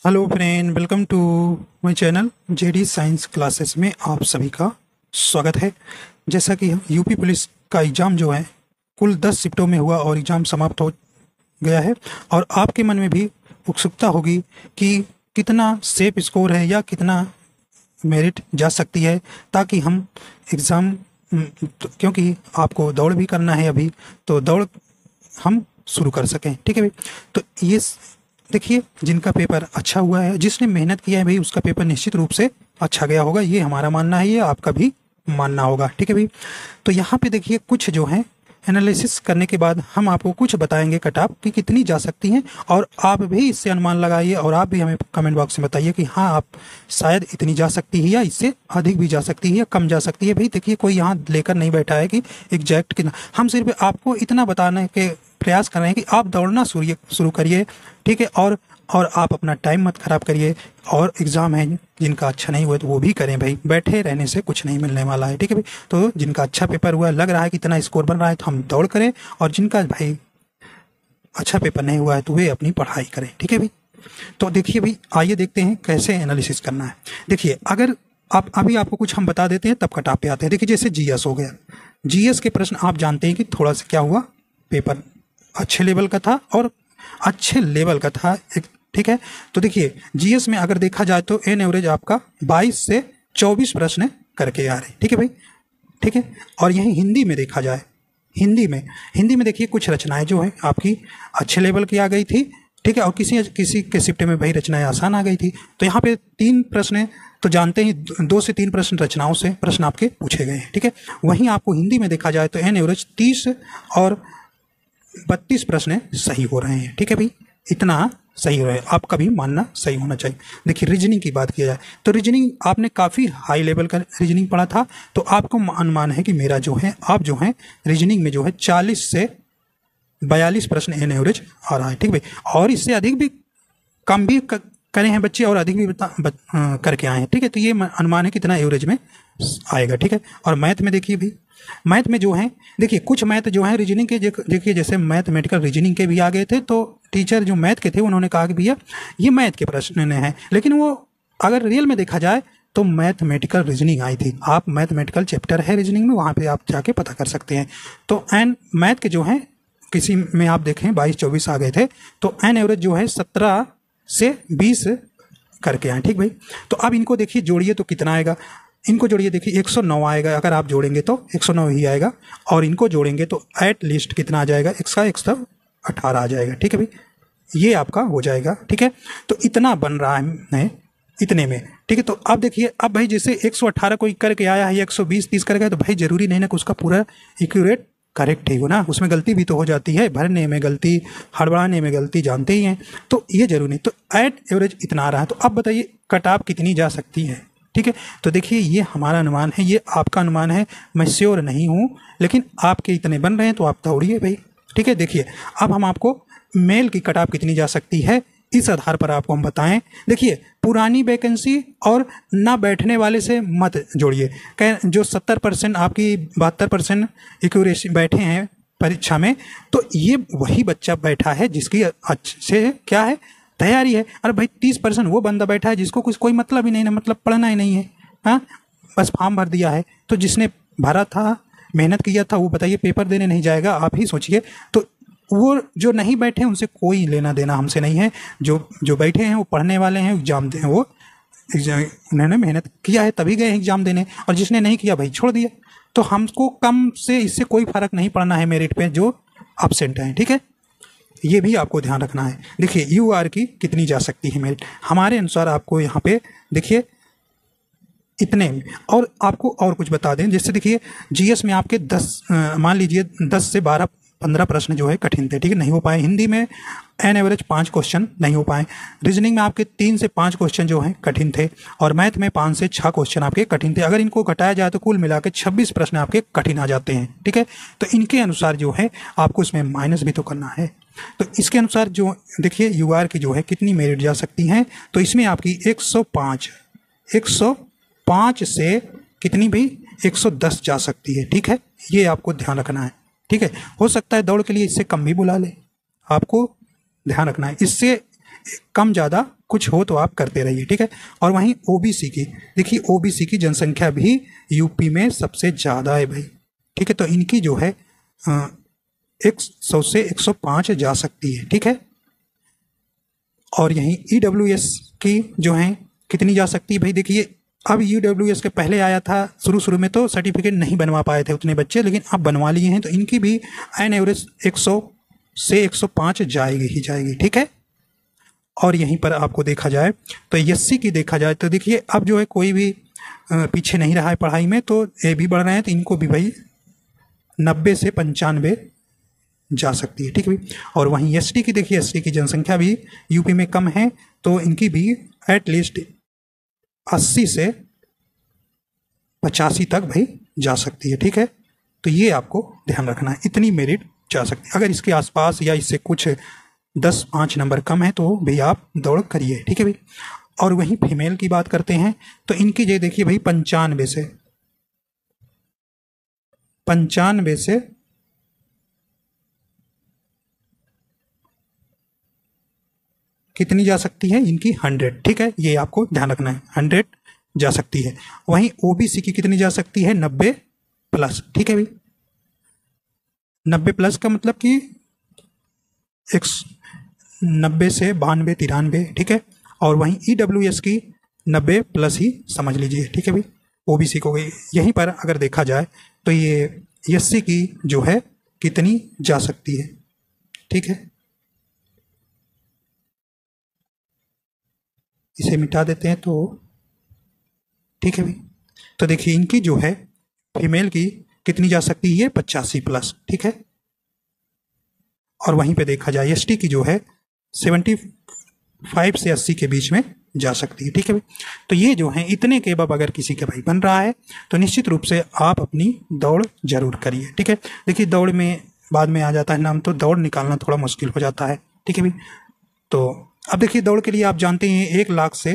Hello friend, welcome to my channel JD science classes में आप सभी का स्वागत है। जैसा कि यूपी पुलिस का एग्ज़ाम जो है कुल 10 शिफ्टों में हुआ और एग्ज़ाम समाप्त हो गया है और आपके मन में भी उत्सुकता होगी कि कितना सेफ स्कोर है या कितना मेरिट जा सकती है, ताकि हम एग्ज़ाम क्योंकि आपको दौड़ भी करना है अभी, तो दौड़ हम शुरू कर सकें। ठीक है भाई, तो ये देखिए, जिनका पेपर अच्छा हुआ है, जिसने मेहनत किया है भाई, उसका पेपर निश्चित रूप से अच्छा गया होगा। ये हमारा मानना है, ये आपका भी मानना होगा। ठीक है भाई, तो यहाँ पे देखिए कुछ जो है एनालिसिस करने के बाद हम आपको कुछ बताएंगे कट ऑफ कि कितनी जा सकती हैं, और आप भी इससे अनुमान लगाइए और आप भी हमें कमेंट बॉक्स में बताइए कि हाँ, आप शायद इतनी जा सकती है या इससे अधिक भी जा सकती है या कम जा सकती है। भाई देखिए, कोई यहाँ लेकर नहीं बैठा है कि एग्जैक्ट कितना, हम सिर्फ आपको इतना बताने के प्रयास कर रहे हैं कि आप दौड़ना शुरू करिए। ठीक है, और आप अपना टाइम मत खराब करिए। और एग्ज़ाम है, जिनका अच्छा नहीं हुआ तो वो भी करें भाई, बैठे रहने से कुछ नहीं मिलने वाला है। ठीक है भाई, तो जिनका अच्छा पेपर हुआ, लग रहा है कि इतना स्कोर बन रहा है, तो हम दौड़ करें, और जिनका भाई अच्छा पेपर नहीं हुआ है तो वे अपनी पढ़ाई करें। ठीक है भाई, तो देखिए भाई, आइए देखते हैं कैसे एनालिसिस करना है। देखिए, अगर आप अभी आपको कुछ हम बता देते हैं तब कटाप पे आते हैं। देखिए, जैसे जीएस हो गया, जीएस के प्रश्न आप जानते हैं कि थोड़ा सा क्या हुआ, पेपर अच्छे लेवल का था और अच्छे लेवल का था एक। ठीक है, तो देखिए जीएस में अगर देखा जाए तो एन एवरेज आपका 22 से 24 प्रश्न करके आ रहे। ठीक है भाई, ठीक है। और यहीं हिंदी में देखा जाए, हिंदी में देखिए कुछ रचनाएं जो है आपकी अच्छे लेवल की आ गई थी। ठीक है, और किसी किसी के शिफ्ट में भाई रचनाएं आसान आ गई थी। तो यहाँ पे 3 प्रश्न तो जानते ही, 2 से 3 प्रश्न रचनाओं से प्रश्न आपके पूछे गए हैं। ठीक है, वहीं आपको हिंदी में देखा जाए तो एन एवरेज 30 और 32 प्रश्न सही हो रहे हैं। ठीक है भाई, इतना सही हो रहा है, आपका भी मानना सही होना चाहिए। देखिए, रीजनिंग की बात किया जाए तो रीजनिंग आपने काफ़ी हाई लेवल का रीजनिंग पढ़ा था, तो आपको अनुमान है कि मेरा जो है, आप जो है रीजनिंग में जो है 40 से 42 प्रश्न एन एवरेज आ रहा है। ठीक भाई, और इससे अधिक भी, कम भी करे हैं बच्चे और अधिक भी करके आए हैं। ठीक है, तो ये अनुमान है कितना एवरेज में आएगा। ठीक है, और मैथ में देखिए भी, मैथ में जो है, देखिए कुछ मैथ जो है रीजनिंग के, देखिए जैसे मैथमेटिकल रीजनिंग के भी आ गए थे, तो टीचर जो मैथ के थे उन्होंने कहा कि भैया ये मैथ के प्रश्न हैं, लेकिन वो अगर रियल में देखा जाए तो मैथमेटिकल रीजनिंग आई थी। आप मैथमेटिकल चैप्टर है रीजनिंग में, वहाँ पे आप जाके पता कर सकते हैं। तो एन मैथ के जो हैं किसी में आप देखें 22-24 आ गए थे, तो एन एवरेज जो है 17 से 20 करके आए। ठीक भाई, तो अब इनको देखिए जोड़िए तो कितना आएगा, इनको जोड़िए, देखिए 109 आएगा। अगर आप जोड़ेंगे तो 109 ही आएगा, और इनको जोड़ेंगे तो एट लीस्ट कितना आ जाएगा, इसका 118 आ जाएगा। ठीक है भाई, ये आपका हो जाएगा। ठीक है, तो इतना बन रहा है इतने में। ठीक है, तो अब देखिए, अब भाई जैसे 118 कोई करके आया है, 120-30 करके आया, तो भाई जरूरी नहीं ना कि उसका पूरा एक्यूरेट करेक्ट ही हो ना, उसमें गलती भी तो हो जाती है, भरने में गलती, हड़बड़ाने में गलती, जानते ही हैं, तो ये जरूरी नहीं। तो एट एवरेज इतना आ रहा है, तो अब बताइए कट ऑफ कितनी जा सकती है। ठीक है, तो देखिए ये हमारा अनुमान है, ये आपका अनुमान है, मैं श्योर नहीं हूँ, लेकिन आपके इतने बन रहे हैं तो आप दौड़िए भाई। ठीक है, देखिए अब हम आपको मेल की कट ऑफ कितनी जा सकती है, इस आधार पर आपको हम बताएं। देखिए, पुरानी वैकेंसी और ना बैठने वाले से मत जोड़िए। जो 70% आपकी 72% एक्यूरेसी बैठे हैं परीक्षा में, तो ये वही बच्चा बैठा है जिसकी अच्छे क्या है, तैयारी है। अरे भाई 30% वो बंदा बैठा है जिसको कुछ कोई मतलब ही नहीं है, मतलब पढ़ना ही नहीं है, हाँ, बस फॉर्म भर दिया है। तो जिसने भरा था, मेहनत किया था, वो बताइए पेपर देने नहीं जाएगा, आप ही सोचिए। तो वो जो नहीं बैठे उनसे कोई लेना देना हमसे नहीं है, जो बैठे हैं वो पढ़ने वाले हैं, एग्जाम दे, वो एग्जाम उन्होंने मेहनत किया है तभी गए एग्जाम देने, और जिसने नहीं किया भाई छोड़ दिया। तो हमको कम से इससे कोई फर्क नहीं पड़ना है मेरिट पे जो एब्सेंट हैं। ठीक है, ये भी आपको ध्यान रखना है। देखिए यू आर की कितनी जा सकती है मेरिट, हमारे अनुसार आपको यहाँ पे देखिए इतने में। और आपको और कुछ बता दें, जैसे देखिए जीएस में आपके 10 मान लीजिए 10 से 12-15 प्रश्न जो है कठिन थे। ठीक है, नहीं हो पाए। हिंदी में एन एवरेज 5 क्वेश्चन नहीं हो पाए। रीजनिंग में आपके 3 से 5 क्वेश्चन जो हैं कठिन थे, और मैथ में 5 से 6 क्वेश्चन आपके कठिन थे। अगर इनको घटाया जाए तो कुल मिला के 26 प्रश्न आपके कठिन आ जाते हैं। ठीक है, तो इनके अनुसार जो है आपको इसमें माइनस भी तो करना है। तो इसके अनुसार जो देखिए यू आर की जो है कितनी मेरिट जा सकती हैं, तो इसमें आपकी 105 से कितनी भी 110 जा सकती है। ठीक है, ये आपको ध्यान रखना है। ठीक है, हो सकता है दौड़ के लिए इससे कम भी बुला ले, आपको ध्यान रखना है। इससे कम ज़्यादा कुछ हो तो आप करते रहिए, ठीक है। और वहीं ओबीसी की, देखिए ओबीसी की जनसंख्या भी यूपी में सबसे ज़्यादा है भाई, ठीक है। तो इनकी जो है 100 से 105 जा सकती है, ठीक है। और यहीं ईडब्ल्यूएस की जो है कितनी जा सकती है भाई, देखिए अब ईडब्ल्यूएस के पहले आया था, शुरू में तो सर्टिफिकेट नहीं बनवा पाए थे उतने बच्चे, लेकिन अब बनवा लिए हैं, तो इनकी भी एन एवरेज 100 से 105 जाएगी ही जाएगी, ठीक है। और यहीं पर आपको देखा जाए तो एससी की देखा जाए तो देखिए अब जो है कोई भी पीछे नहीं रहा है पढ़ाई में, तो ये भी बढ़ रहे हैं, तो इनको भी भाई 90 से 95 जा सकती है, ठीक है भाई। और वहीं एसटी की देखिए, एसटी की जनसंख्या भी यूपी में कम है, तो इनकी भी एटलीस्ट 80 से 85 तक भाई जा सकती है, ठीक है। तो ये आपको ध्यान रखना है, इतनी मेरिट जा सकती है। अगर इसके आसपास या इससे कुछ 10-5 नंबर कम है तो भाई आप दौड़ करिए, ठीक है भाई। और वहीं फीमेल की बात करते हैं तो इनकी जो देखिए भाई 95 से कितनी जा सकती है, इनकी 100, ठीक है, ये आपको ध्यान रखना है, 100 जा सकती है। वहीं ओबीसी की कितनी जा सकती है, 90 प्लस, ठीक है भाई। 90 प्लस का मतलब कि 90 से 92, 93, ठीक है। और वहीं ईडब्ल्यूएस की 90 प्लस ही समझ लीजिए, ठीक है भाई। ओबीसी को गई, यहीं पर अगर देखा जाए तो ये एससी की जो है कितनी जा सकती है, ठीक है। इसे मिटा देते हैं तो ठीक है भाई। तो देखिए इनकी जो है फीमेल की कितनी जा सकती है, 85 प्लस, ठीक है। और वहीं पे देखा जाए एसटी की जो है 75 से 80 के बीच में जा सकती है, ठीक है भाई। तो ये जो है इतने के अब अगर किसी के भाई बन रहा है तो निश्चित रूप से आप अपनी दौड़ जरूर करिए, ठीक है। देखिए दौड़ में बाद में आ जाता है नाम, तो दौड़ निकालना थोड़ा मुश्किल हो जाता है, ठीक है भाई। तो अब देखिए दौड़ के लिए आप जानते हैं 1 लाख से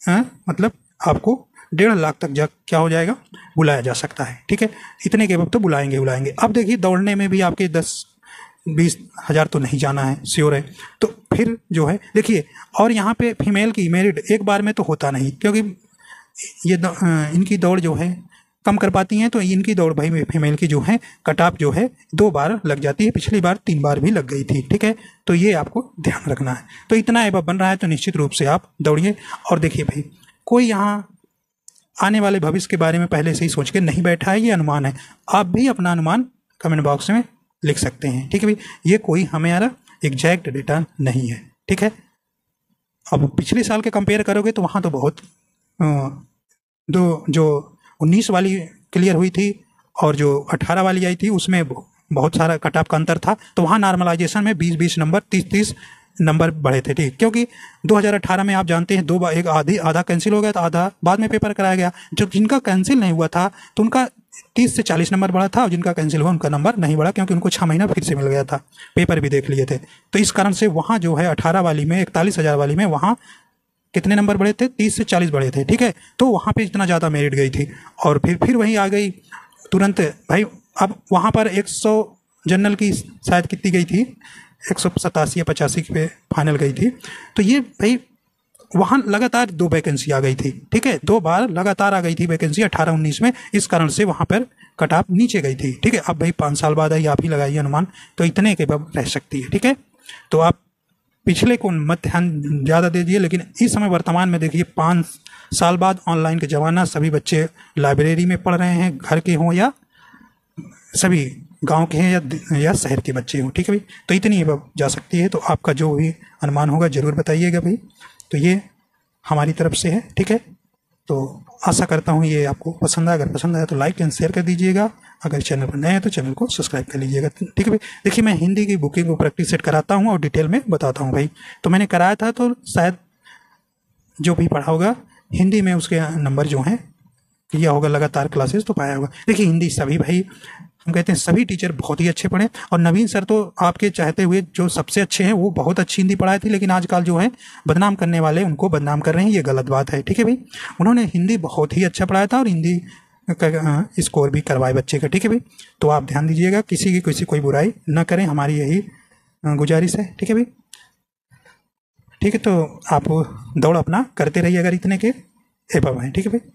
मतलब आपको 1.5 लाख तक क्या हो जाएगा, बुलाया जा सकता है, ठीक है। इतने के वक्त तो बुलाएंगे। अब देखिए दौड़ने में भी आपके 10-20 हज़ार तो नहीं जाना है, श्योर है। तो फिर जो है देखिए, और यहाँ पे फीमेल की मेरिट एक बार में तो होता नहीं, क्योंकि ये इनकी दौड़ जो है कम कर पाती हैं, तो इनकी दौड़ भाई फीमेल की जो है कट ऑफ जो है 2 बार लग जाती है, पिछली बार 3 बार भी लग गई थी, ठीक है। तो ये आपको ध्यान रखना है। तो इतना एबव बन रहा है तो निश्चित रूप से आप दौड़िए। और देखिए भाई कोई यहाँ आने वाले भविष्य के बारे में पहले से ही सोच के नहीं बैठा है, ये अनुमान है। आप भी अपना अनुमान कमेंट बॉक्स में लिख सकते हैं, ठीक है भाई। ये कोई हमारा एग्जैक्ट डेटा नहीं है, ठीक है। अब पिछले साल के कंपेयर करोगे तो वहाँ तो बहुत जो 19 वाली क्लियर हुई थी और जो 18 वाली आई थी उसमें बहुत सारा कट ऑफ का अंतर था, तो वहाँ नॉर्मलाइजेशन में 20-20 नंबर 30-30 नंबर बढ़े थे, ठीक। क्योंकि 2018 में आप जानते हैं 2 बार, एक आधा कैंसिल हो गया था, आधा बाद में पेपर कराया गया। जो जिनका कैंसिल नहीं हुआ था तो उनका 30 से 40 नंबर बढ़ा था, और जिनका कैंसिल हुआ उनका नंबर नहीं बढ़ा, क्योंकि उनको 6 महीना फिर से मिल गया था, पेपर भी देख लिए थे। तो इस कारण से वहाँ जो है 18 वाली में 41,000 वाली में वहाँ कितने नंबर बढ़े थे, 30 से 40 बढ़े थे, ठीक है। तो वहाँ पे इतना ज़्यादा मेरिट गई थी, और फिर वहीं आ गई तुरंत भाई। अब वहाँ पर 100 जनरल की शायद कितनी गई थी, 187 या 85 पे फाइनल गई थी। तो ये भाई वहाँ लगातार 2 वैकेंसी आ गई थी, ठीक है। 2 बार लगातार आ गई थी वैकेंसी 18-19 में, इस कारण से वहाँ पर कट ऑफ नीचे गई थी, ठीक है। अब भाई 5 साल बाद आई, आप ही लगाइए अनुमान, तो इतने के बाद रह सकती है, ठीक है। तो आप पिछले को मत ध्यान ज़्यादा दे दिए, लेकिन इस समय वर्तमान में देखिए 5 साल बाद ऑनलाइन का ज़माना, सभी बच्चे लाइब्रेरी में पढ़ रहे हैं, घर के हों या सभी गांव के हैं या शहर के बच्चे हों, ठीक है भाई। तो इतनी जा सकती है, तो आपका जो भी अनुमान होगा ज़रूर बताइएगा भाई। तो ये हमारी तरफ से है, ठीक है। तो आशा करता हूँ ये आपको पसंद आया, अगर पसंद आया तो लाइक एंड शेयर कर दीजिएगा, अगर चैनल पर नए हैं तो चैनल को सब्सक्राइब कर लीजिएगा, ठीक है भाई। देखिए मैं हिंदी की बुकिंग को प्रैक्टिस सेट कराता हूँ और डिटेल में बताता हूँ भाई। तो मैंने कराया था, तो शायद जो भी पढ़ा होगा हिंदी में उसके नंबर जो हैं किया होगा लगातार क्लासेस, तो पाया होगा। देखिए हिंदी सभी भाई, हम कहते हैं सभी टीचर बहुत ही अच्छे पढ़े, और नवीन सर तो आपके चाहते हुए जो सबसे अच्छे हैं वो बहुत अच्छी हिंदी पढ़ाई थी, लेकिन आजकल जो है बदनाम करने वाले उनको बदनाम कर रहे हैं, ये गलत बात है, ठीक है भाई। उन्होंने हिंदी बहुत ही अच्छा पढ़ाया था और हिंदी का स्कोर भी करवाए बच्चे का, ठीक है भाई। तो आप ध्यान दीजिएगा, किसी की कोई बुराई ना करें, हमारी यही गुजारिश है, ठीक है भाई। ठीक है, तो आप दौड़ अपना करते रहिए अगर इतने के एबव हैं। ठीक है भाई।